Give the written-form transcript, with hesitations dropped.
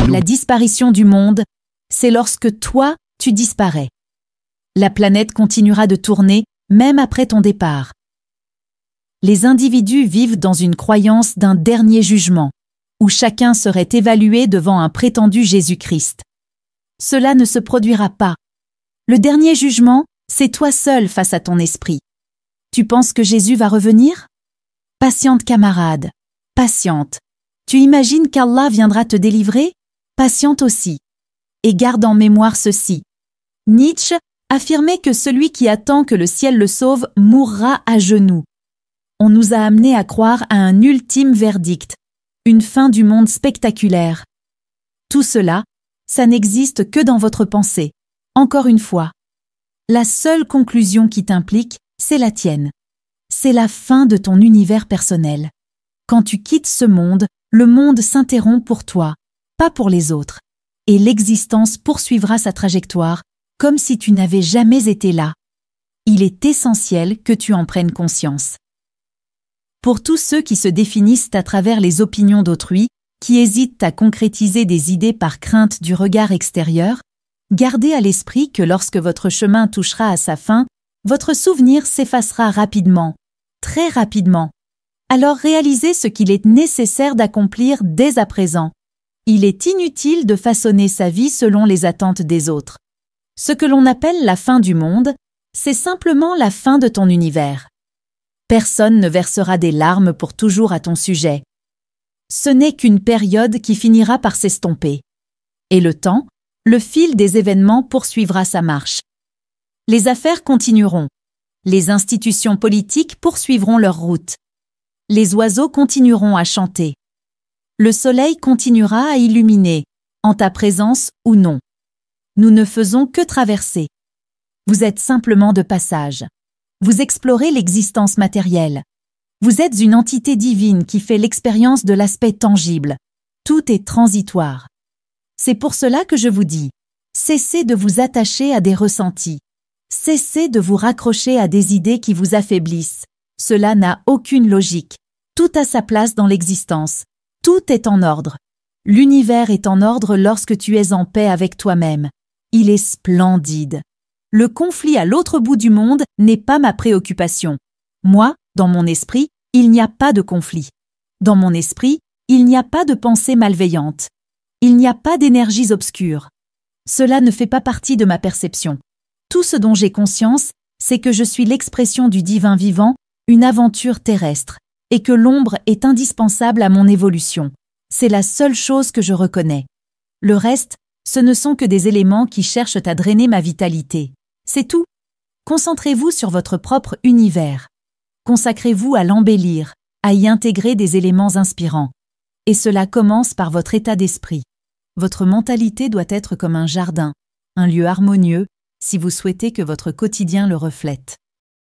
La disparition du monde, c'est lorsque toi, tu disparais. La planète continuera de tourner, même après ton départ. Les individus vivent dans une croyance d'un dernier jugement, où chacun serait évalué devant un prétendu Jésus-Christ. Cela ne se produira pas. Le dernier jugement, c'est toi seul face à ton esprit. Tu penses que Jésus va revenir? Patiente camarade, patiente. Tu imagines qu'Allah viendra te délivrer? Patiente aussi. Et garde en mémoire ceci. Nietzsche affirmait que celui qui attend que le ciel le sauve mourra à genoux. On nous a amenés à croire à un ultime verdict, une fin du monde spectaculaire. Tout cela, ça n'existe que dans votre pensée. Encore une fois, la seule conclusion qui t'implique, c'est la tienne. C'est la fin de ton univers personnel. Quand tu quittes ce monde, le monde s'interrompt pour toi, pas pour les autres. Et l'existence poursuivra sa trajectoire, comme si tu n'avais jamais été là. Il est essentiel que tu en prennes conscience. Pour tous ceux qui se définissent à travers les opinions d'autrui, qui hésitent à concrétiser des idées par crainte du regard extérieur, gardez à l'esprit que lorsque votre chemin touchera à sa fin, votre souvenir s'effacera rapidement, très rapidement. Alors réalisez ce qu'il est nécessaire d'accomplir dès à présent. Il est inutile de façonner sa vie selon les attentes des autres. Ce que l'on appelle la fin du monde, c'est simplement la fin de ton univers. Personne ne versera des larmes pour toujours à ton sujet. Ce n'est qu'une période qui finira par s'estomper. Et le temps, le fil des événements poursuivra sa marche. Les affaires continueront. Les institutions politiques poursuivront leur route. Les oiseaux continueront à chanter. Le soleil continuera à illuminer, en ta présence ou non. Nous ne faisons que traverser. Vous êtes simplement de passage. Vous explorez l'existence matérielle. Vous êtes une entité divine qui fait l'expérience de l'aspect tangible. Tout est transitoire. C'est pour cela que je vous dis, cessez de vous attacher à des ressentis. Cessez de vous raccrocher à des idées qui vous affaiblissent. Cela n'a aucune logique. Tout a sa place dans l'existence. Tout est en ordre. L'univers est en ordre lorsque tu es en paix avec toi-même. Il est splendide. Le conflit à l'autre bout du monde n'est pas ma préoccupation. Moi, dans mon esprit, il n'y a pas de conflit. Dans mon esprit, il n'y a pas de pensée malveillante. Il n'y a pas d'énergies obscures. Cela ne fait pas partie de ma perception. Tout ce dont j'ai conscience, c'est que je suis l'expression du divin vivant, une aventure terrestre, et que l'ombre est indispensable à mon évolution. C'est la seule chose que je reconnais. Le reste, ce ne sont que des éléments qui cherchent à drainer ma vitalité. C'est tout. Concentrez-vous sur votre propre univers. Consacrez-vous à l'embellir, à y intégrer des éléments inspirants. Et cela commence par votre état d'esprit. Votre mentalité doit être comme un jardin, un lieu harmonieux, si vous souhaitez que votre quotidien le reflète.